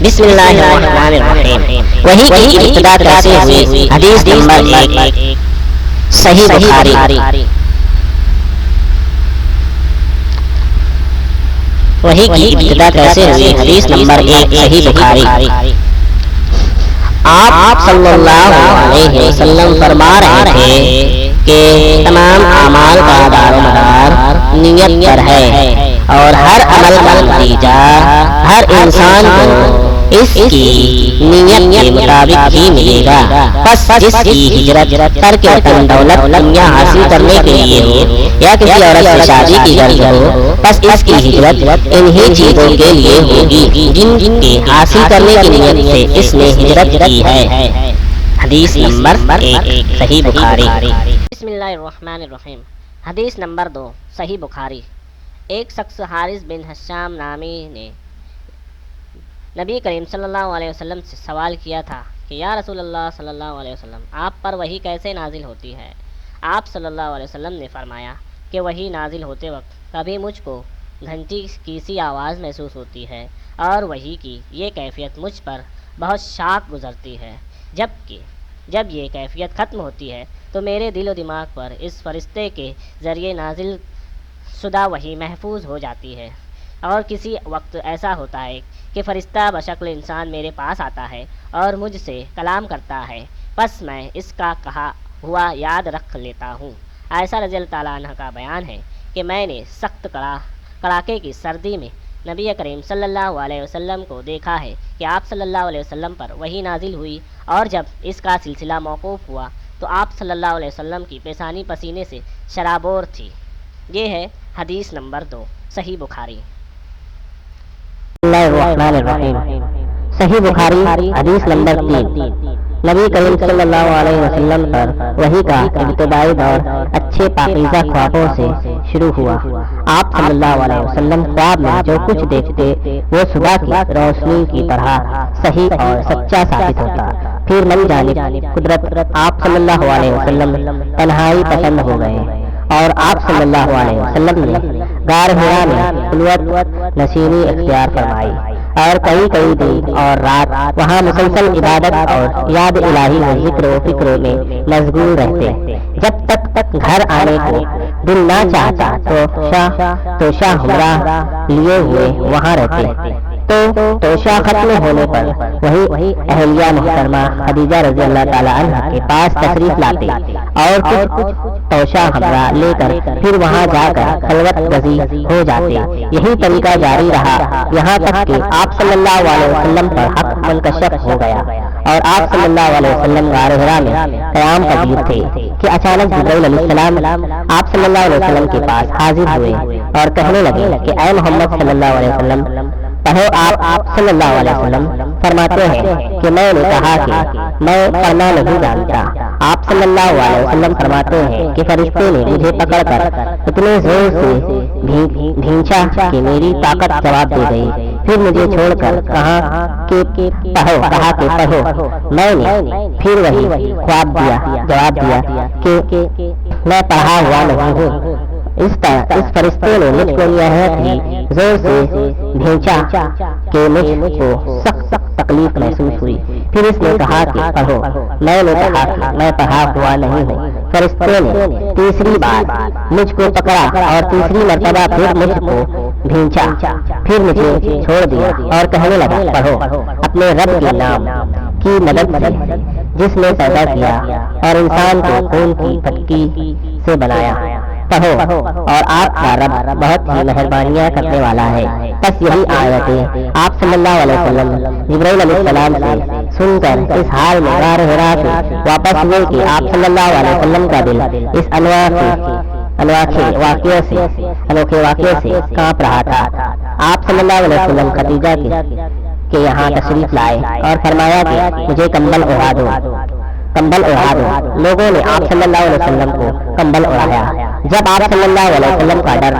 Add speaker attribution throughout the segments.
Speaker 1: بسم اللہ الرحمن الرحیم۔ وحی کی ابتدا کیسے ہوئی؟ حدیث نمبر 1 صحیح بخاری۔ وحی کی ابتدا کیسے ہوئی؟ حدیث نمبر 1 صحیح بخاری۔ آپ صلی اللہ علیہ وسلم فرما رہے تھے کہ تمام اعمال کا دار و مدار نیت پر ہے، اور ہر عمل کا نتیجہ ہر انسان کو اس کی نیت کے مطابق ہی ملے گا۔ پس جس کی ہجرت ترک وطن دولت دنیا حاصل کرنے کے لیے ہو یا کسی عورت سے شادی کی غرض ہو، پس اس کی ہجرت انہی چیزوں کے لیے ہوگی جن کے حاصل کرنے کی نیت سے اس نے ہجرت کی ہے۔ حدیث نمبر 1 صحیح بخاری۔ بسم اللہ الرحمن الرحیم۔ حدیث نمبر 2 صحیح بخاری۔ ایک شخص حارث بن حشام نامی نے نبی کریم صلی اللہ علیہ وسلم سے سوال کیا تھا کہ یا رسول اللہ صلی اللہ علیہ وسلم، آپ پر وحی کیسے نازل ہوتی ہے؟ آپ صلی اللہ علیہ وسلم نے فرمایا کہ وحی نازل ہوتے وقت کبھی مجھ کو گھنٹی کی سی آواز محسوس ہوتی ہے، اور وحی کی یہ کیفیت مجھ پر بہت شاق گزرتی ہے، جبکہ جب یہ کیفیت ختم ہوتی ہے تو میرے دل و دماغ پر اس فرشتے کے ذریعے نازل شدہ وحی محفوظ ہو جاتی ہے، اور کسی وقت ایسا ہوتا ہے کہ فرشتہ بشکل انسان میرے پاس آتا ہے اور مجھ سے کلام کرتا ہے، پس میں اس کا کہا ہوا یاد رکھ لیتا ہوں۔ عائشہ رضی اللہ تعالیٰ عنہ کا بیان ہے کہ میں نے سخت کڑاکے کی سردی میں نبی کریم صلی اللہ علیہ وسلم کو دیکھا ہے کہ آپ صلی اللہ علیہ وسلم پر وحی نازل ہوئی، اور جب اس کا سلسلہ موقوف ہوا تو آپ صلی اللہ علیہ وسلم کی پیشانی پسینے سے شرابور تھی۔ یہ ہے حدیث نمبر 2 صحیح بخاری۔
Speaker 2: بسم اللہ الرحمن الرحیم۔ صحیح بخاری حدیث نمبر 3۔ نبی کریم صلی اللہ علیہ وسلم پر وحی کا ابتدائی دور اچھے پاکیزہ خوابوں سے شروع ہوا۔ آپ صلی اللہ علیہ وسلم خواب میں جو کچھ دیکھتے وہ صبح کی روشنی کی طرح صحیح اور سچا ثابت ہوتا۔ پھر من جانب قدرت آپ صلی اللہ علیہ وسلم تنہائی پسند ہو گئے، اور آپ صلی اللہ علیہ وسلم نے غار حرا میں خلوت نشینی اختیار فرمائی، اور کئی دن اور رات وہاں مسلسل عبادت اور یاد الہی و ذکر و فکر میں مشغول رہتے، جب تک گھر آنے کو دل نہ چاہتا تو شاہ ہمراہ لیے ہوئے وہاں رہتے۔ تو شاہ ختم ہونے پر وہی اہلیہ محترمہ خدیجہ رضی اللہ تعالیٰ عنہ کے پاس تشریف لاتے، اور کچھ توشہ ہمراہ لے کر پھر وہاں جا کر خلوت گزی ہو جاتے۔ یہی طریقہ جاری رہا یہاں تک کہ آپ صلی اللہ علیہ وسلم پر حق منکشف ہو گیا، اور آپ صلی اللہ علیہ وسلم غار حرا میں قیام پذیر تھے کہ اچانک جبرائیل علیہ السلام آپ صلی اللہ علیہ وسلم کے پاس حاضر ہوئے اور کہنے لگے کہ اے محمد صلی اللہ علیہ وسلم، پڑھو۔ آپ صلی اللہ علیہ وسلم فرماتے ہیں کہ میں نے کہا کہ میں پڑھنا نہیں جانتا۔ آپ صلی اللہ علیہ وسلم فرماتے ہیں کہ فرشتے نے مجھے پکڑ کر اتنے زور سے بھینچا کہ میری طاقت جواب دے گئی، پھر مجھے چھوڑ کر کہا کہ پڑھو۔ میں نے پھر وہی خواب جواب دیا کہ میں پڑھا ہوا نہیں ہوں۔ اس فرشتے نے مجھ کو یہ زور سے بھینچا کہ مجھ کو سخت تکلیف محسوس ہوئی، پھر اس نے کہا کہ پڑھو۔ میں نے کہا کہ میں پڑھا ہوا نہیں ہوں۔ فرشتے نے تیسری بار مجھ کو پکڑا اور تیسری مرتبہ پھر مجھ کو بھینچا، پھر مجھے چھوڑ دیا اور کہنے لگا پڑھو اپنے رب کے نام کی مدد سے جس نے پیدا کیا اور انسان کو خون کی پھٹکی سے بنایا، پڑھو، اور آپ کا رب بہت ہی مہربانیاں کرنے والا ہے۔ بس یہی آیتیں آپ صلی اللہ علیہ وسلم جبرائیل علیہ السلام سے سن کر اس حال میں غار حرا سے واپس ہوئے کہ آپ صلی اللہ علیہ وسلم کا دل اس انوکھے واقعے سے کانپ رہا تھا۔ آپ صلی اللہ علیہ وسلم خدیجہ کے یہاں تشریف لائے اور فرمایا کہ مجھے کمبل اڑا دو۔ لوگوں نے آپ صلی اللہ علیہ وسلم کو کمبل اڑایا۔ جب آپ صلی اللہ علیہ وسلم کا ڈر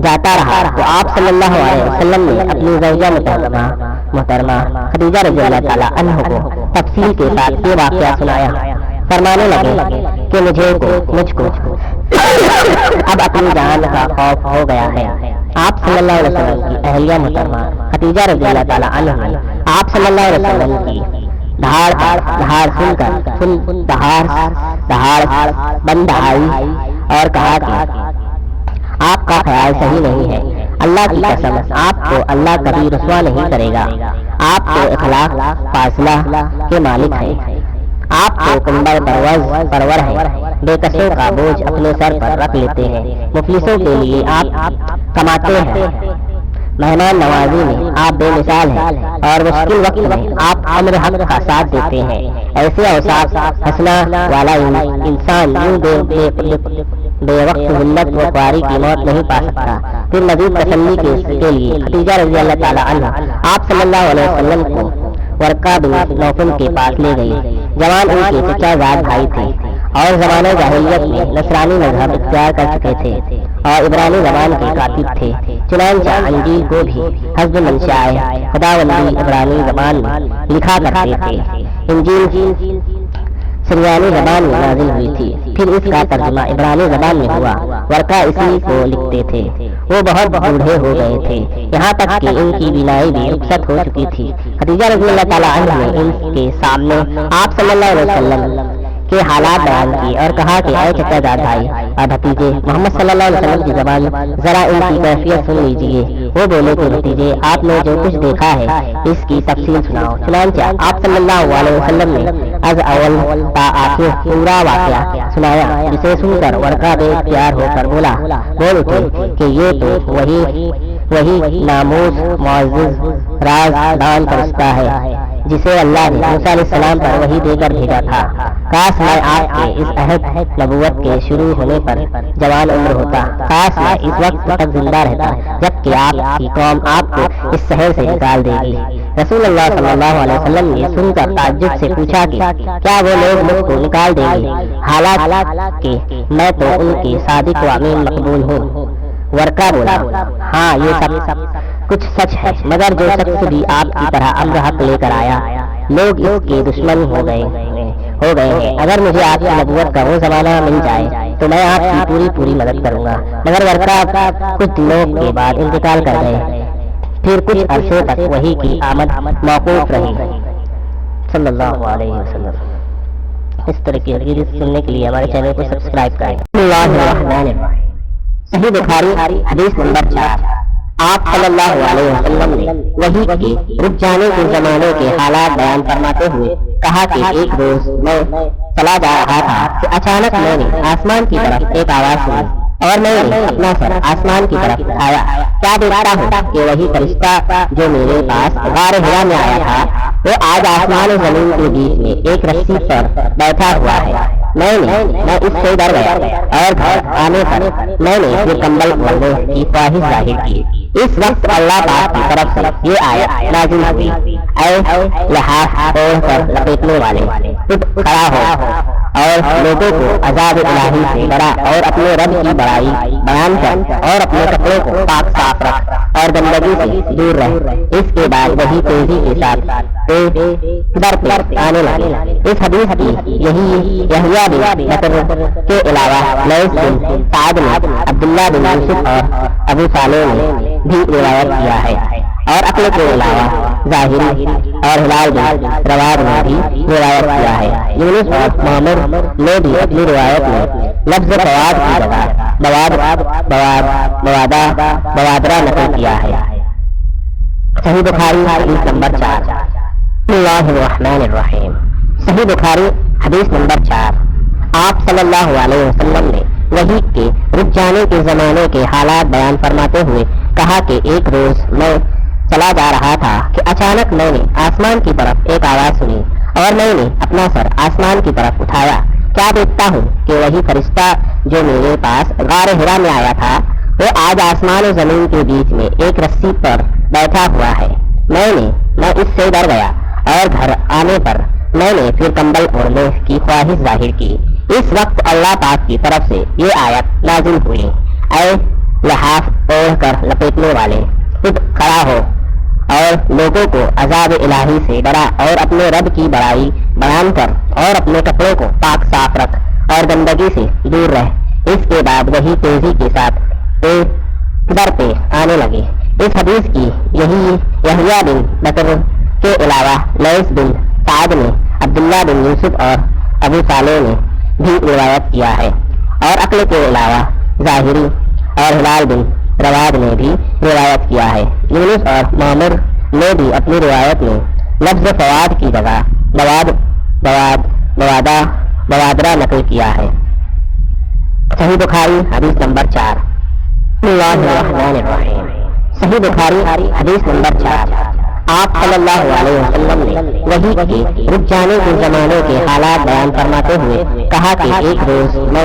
Speaker 2: جاتا رہا تو آپ صلی اللہ علیہ وسلم نے اپنی زوجہ محترمہ خدیجہ رضی اللہ تعالیٰ عنہ کو تفصیل کے ساتھ یہ واقعہ سنایا۔ فرمانے لگے کہ مجھ کو اب اپنی جان کا خوف ہو گیا ہے۔ آپ صلی اللہ علیہ وسلم کی اہلیہ محترمہ خدیجہ رضی اللہ تعالیٰ عنہ نے آپ صلی اللہ علیہ وسلم کی دھاڑ سن کر دہاڑ بند آئی اور کہا کہ آپ کا خیال صحیح نہیں ہے، اللہ کی قسم آپ کو اللہ کبھی رسوا نہیں کرے گا، آپ تو اخلاق فاصلہ کے مالک ہیں، آپ تو کمبل پرور ہیں، بے کسوں کا بوجھ اپنے سر پر رکھ لیتے ہیں، مفلسوں کے لیے آپ کماتے ہیں، مہمان نوازی میں آپ بے مثال ہیں، اور مشکل وقت میں آپ امر حق کا ساتھ دیتے ہیں، ایسے اوصاف حسنہ والا انسان یوں بے وقت ذلت و خواری کی موت نہیں پا سکتا۔ پھر مزید تسلی کے لیے خدیجہ رضی اللہ تعالی عنہ آپ صلی اللہ علیہ وسلم کو ورقہ بن نوفل کے پاس لے گئی۔ جوان ان کے چچا زاد بھائی تھے اور زمانہ جاہلیت میں نصرانی مذہب اختیار کر چکے تھے اور عبرانی زبان کے کاتب تھے، چنانچہ انجیل کو بھی حسب منشاء خداوندی عبرانی زبان میں لکھا کرتے تھے۔ انجیل سریانی زبان میں نازل ہوئی تھی، پھر اس کا ترجمہ عبرانی زبان میں ہوا۔ ورقہ اسی کو لکھتے تھے، وہ بہت بوڑھے ہو گئے تھے، یہاں تک کہ ان کی بینائی بھی رخصت ہو چکی تھی۔ خدیجہ رضی اللہ تعالی عنہ نے ان کے سامنے آپ صلی اللہ علیہ وسلم کے حالات بیان کیے اور کہا کہ اے چچا زاد بھائی اور بھتیجے، محمد صلی اللہ علیہ وسلم کی زبان ذرا ان کی کیفیت سن لیجیے۔ وہ بولے کہ بھتیجے، آپ نے جو کچھ دیکھا ہے اس کی تفصیل سناؤ۔ چنانچہ آپ صلی اللہ علیہ وسلم نے از اول تا آخر پورا واقعہ سنایا، جسے سن کر ورقہ بے اختیار ہو کر بول اٹھے کہ یہ تو وہی ناموس معزز راز دان فرشتہ ہے جسے اللہ نے موسیٰ علیہ السلام پر وحی دے کر بھیجا تھا۔ کاش میں آپ کے اس عہد نبوت کے شروع ہونے پر جوان عمر ہوتا، کاش میں اس وقت تک زندہ رہتا جبکہ آپ کی قوم آپ کو اس شہر سے نکال دے گی۔ رسول اللہ صلی اللہ علیہ وسلم نے سن کر تعجب سے پوچھا کہ کیا وہ لوگ مجھ کو نکال دیں گے، حالات کہ میں تو ان کے صادق و امین مقبول ہوں۔ ورقہ بولا، ہاں یہ سب کچھ سچ ہے، مگر جو شخص بھی آپ کی طرح امر حق لے کر آیا، لوگ اس کے دشمن ہو گئے ہیں۔ اگر مجھے آپ کی نبوت کا وہ زمانہ مل جائے تو میں آپ کی پوری مدد کروں گا۔ مگر ورقہ کچھ دنوں کے بعد انتقال کر گئے، پھر کچھ عرصے تک وحی کی آمد موقوف رہی صلی اللہ علیہ وسلم۔ اس طرح کی حدیث سننے کے لیے ہمارے چینل کو سبسکرائب کریں۔ بسم اللہ الرحمن الرحیم۔ صحیح بخاری حدیث نمبر 4۔ آپ صلی اللہ علیہ وسلم نے وحی کے رک جانے کے زمانے کے حالات بیان فرماتے ہوئے کہا کہ ایک روز میں چلا جا رہا تھا کہ اچانک میں نے آسمان کی طرف ایک آواز سنی اور میں نے اپنا سر آسمان کی طرف اٹھایا، کیا دیکھتا ہوں کہ وہی فرشتہ جو میرے پاس غار حرا میں آیا تھا وہ آج آسمان و زمین کے بیچ میں ایک رسی پر بیٹھا ہوا ہے۔ میں اس سے ڈر گیا اور گھر آنے پر میں نے یہ کمبل اوڑھنے کی خواہش ظاہر کی۔ اس وقت اللہ پاک کی طرف سے یہ آیت نازل ہوئی، اے لحاف اوڑھ کر لپیٹنے والے، اٹھ کھڑا ہو اور لوگوں کو عذاب الہی سے ڈرا اور اپنے رب کی بڑائی بیان کر اور اپنے کپڑوں کو پاک صاف رکھ اور گندگی سے دور رہ۔ اس کے بعد وہی تیزی کے ساتھ در پر آنے لگے۔ اس حدیث کی یحییٰ بن بکر کے علاوہ لیث بن سعد نے، عبداللہ بن یوسف اور ابو صالح نے بھی روایت کیا ہے، اور عقل کے علاوہ ظاہری اور ہلال بن رواد نے بھی روایت کیا ہے۔ یونس اور محمد نے بھی اپنی روایت میں لفظ فواد کی جگہ بوادرہ نقل کیا ہے۔ صحیح بخاری حدیث نمبر 4۔ بسم اللہ الرحمن الرحیم۔ صحیح بخاری حدیث نمبر 4۔ آپ صلی اللہ علیہ وسلم نے وحی کے رک جانے کے زمانے کے حالات بیان فرماتے ہوئے کہا کہ ایک روز میں چلا جا رہا تھا کہ اچانک میں نے آسمان کی طرف ایک آواز سنی اور میں نے اپنا سر آسمان کی طرف اٹھایا، کیا دیکھتا ہوں کہ وہی فرشتہ جو میرے پاس غار حرا میں آیا تھا وہ آج آسمان و زمین کے بیچ میں ایک رسی پر بیٹھا ہوا ہے۔ میں اس سے ڈر گیا اور گھر آنے پر میں نے پھر کمبل اوڑھنے کی خواہش ظاہر کی۔ اس وقت اللہ پاک کی طرف سے یہ آیت نازل ہوئی، اے لحاف اوڑھ کر لپیٹنے والے، اٹھ کھڑا ہو اور لوگوں کو عذاب الہی سے ڈرا اور اپنے رب کی بڑائی بیان کر اور اپنے کپڑوں کو پاک صاف رکھ اور گندگی سے دور رہ۔ اس کے بعد وہی تیزی کے ساتھ در پہ آنے لگے۔ اس حدیث کی یحییٰ بن بکر کے علاوہ لیث بن سعد نے عبداللہ بن یوسف اور ابو صالح نے بھی روایت کیا ہے، اور عقل کے علاوہ ظاہری اور ہلال بن رواد نے بھی روایت کیا ہے۔ یونس اور معمر نے بھی اپنی روایت میں لفظ فواد کی جگہ بوادرہ نقل کیا ہے۔ صحیح بخاری حدیث نمبر 4۔ بسم اللہ الرحمن الرحیم۔ صحیح بخاری حدیث نمبر 4۔ آپ صلی اللہ علیہ وسلم نے وحی کے رک جانے کے زمانے کے حالات بیان فرماتے ہوئے کہا کہ ایک روز میں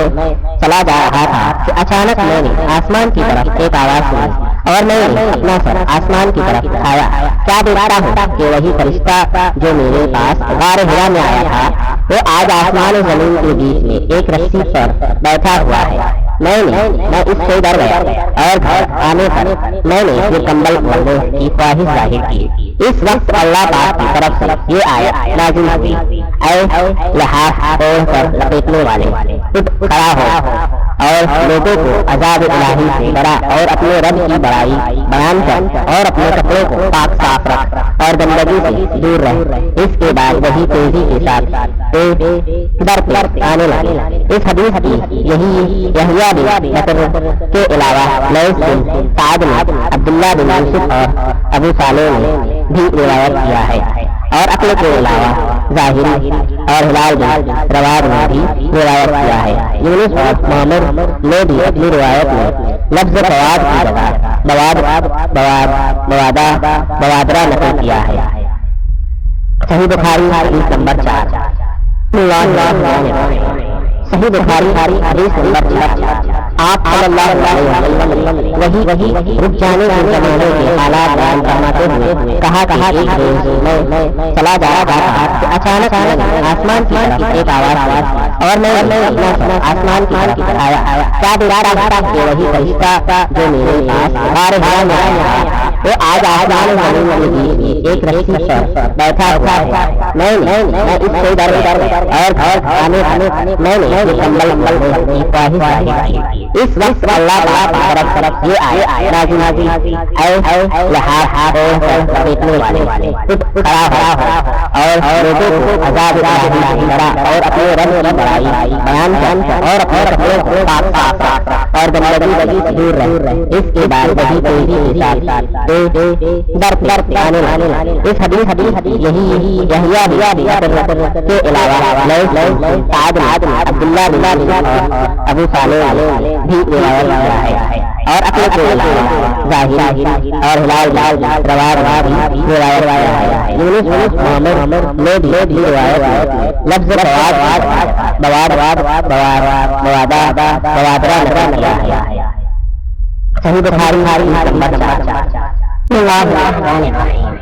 Speaker 2: چلا جا رہا تھا کہ اچانک میں نے آسمان کی طرف ایک آواز سنی اور میں نے اپنا سر آسمان کی طرف اٹھایا، کیا دیکھتا ہوں کہ وہی فرشتہ جو میرے پاس غار حرا میں آیا تھا وہ آج آسمان و زمین کے بیچ میں ایک رسی پر بیٹھا ہوا ہے۔ میں اس سے ڈر گیا اور گھر آنے پر میں نے یہ کمبل اوڑھنے کی خواہش ظاہر کی۔ اس وقت اللہ پاک کی طرف سے یہ آیت نازل ہوئی، اے لحاف اوڑھ کر لپیٹنے والے، اٹھ کھڑا ہو اور لوگوں کو عذاب الہی سے ڈرا اور اپنے رب کی بڑائی بیان کر اور اپنے کپڑوں کو پاک صاف رکھ اور گندگی سے دور رہ۔ اس کے بعد وہی تیزی کے ساتھ در پر آنے لگے۔ اس حدیث کی یحییٰ بن بکر کے علاوہ لیث بن سعد نے عبداللہ بن یوسف اور ابو صالح نے بھی روایت کیا ہے، اور عقل کے علاوہ ظاہری اور ہلال بن رواد نے بھی روایت کیا ہے۔ یونس اور معمر نے بھی اپنی روایت میں لفظ فواد کی جگہ بوادرہ نقل کیا ہے۔ صحیح بخاری حدیث نمبر 4۔ بسم اللہ الرحمن الرحیم۔ صحیح بخاری حدیث نمبر 4۔ آپ صلی اللہ علیہ وسلم نے وحی رک جانے کے زمانے کے حالات بیان فرماتے ہوئے کہا کہ ایک روز میں چلا جا رہا تھا کہ اچانک میں نے آسمان کی طرف ایک آواز اور میں اپنا سر آسمان کی طرف اٹھایا، کیا دیکھتا ہوں کہ وہی فرشتہ جو میرے پاس غار حرا میں آیا تھا وہ آج آسمان و زمین کے بیچ میں ایک رسی پر بیٹھا ہوا ہے۔ میں اس سے ڈر گیا اور گھر آنے پر میں نے یہ کمبل اوڑھنے کی خواہش ظاہر کی۔ اس وقت اللہ پاک کی طرف یہ آیت نازل ہوئی، اے لحاف اوڑھ کر لپیٹنے والے، اٹھ کھڑا ہو اور لوگوں کو عذاب الہی سے ڈرا اور اپنے رب کی بڑائی بیان کر اور اپنے کپڑوں کو پاک صاف رکھ اور گندگی سے دور رہ۔ اس کے بعد وہی تیزی کے ساتھ در پر آنے لگے۔ اس حدیث یحییٰ بن بکر کے علاوہ لیث بن سعد نے عبداللہ بن یوسف اور ابو صالح نے بھی روایت کیا ہے، اور عقل کے علاوہ ظاہری اور ہلال بن رواد نے بھی روایت کیا ہے۔ یونس معمر نے بھی اپنی روایت میں لفظ بوادرہ نقل کیا ہے۔ صحیح بخاری حدیث نمبر 4۔ بسم اللہ الرحمن الرحیم۔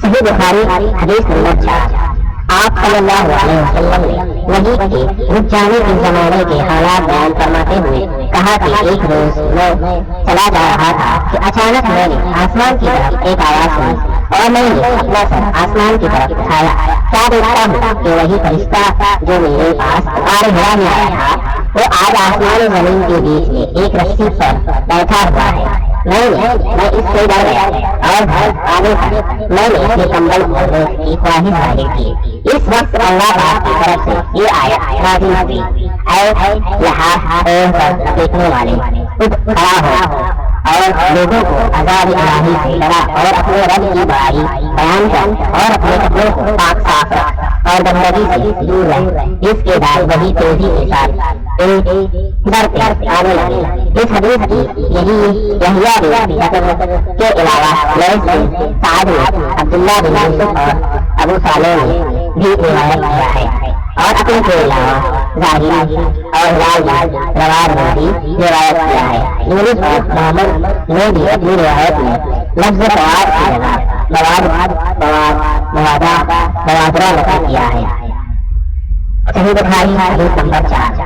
Speaker 2: صحیح بخاری حدیث نمبر 4۔ آپ صلی اللہ علیہ وسلم نے وحی کے رک جانے کے زمانے کے حالات بیان فرماتے ہوئے کہا کہ ایک روز میں چلا جا رہا تھا کہ اچانک میں نے آسمان کی طرف ایک آواز سنی اور میں نے اپنا سر آسمان کی طرف اٹھایا، کیا دیکھتا ہوں کہ وہی فرشتہ جو میرے پاس غار حرا میں آیا تھا وہ آج آسمان و زمین کے بیچ میں ایک رسی پر بیٹھا ہوا ہے۔ میں اس سے ڈر گیا اور گھر آنے پر میں نے یہ کمبل اوڑھنے کی خواہش ظاہر کی۔ اس وقت اللہ پاک کی طرف سے یہ آیت نازل ہوئی، اے لحاف اوڑھ کر لپیٹنے والے، اٹھ کھڑا ہو اور لوگوں کو عذاب الہی سے ڈرا اور اپنے رب کی بڑائی بیان کر اور اپنے کپڑوں کو پاک صاف رکھ اور گندگی سے دور رہ۔ اس کے بعد وہی تیزی کے ساتھ در پر آنے لگے۔ اس حدیث کی یحییٰ بن بکر کے علاوہ لیث بن سعد نے عبداللہ بن یوسف اور ابو صالح نے بھی روایت کیا ہے، اور عقل کے علاوہ ظاہری اور ہلال بن رواد نے بھی روایت کیا ہے۔ یونس اور معمر نے بھی اپنی روایت میں لفظ فواد کی جگہ بوادرہ نقل کیا ہے۔ صحیح بخاری حدیث نمبر 4۔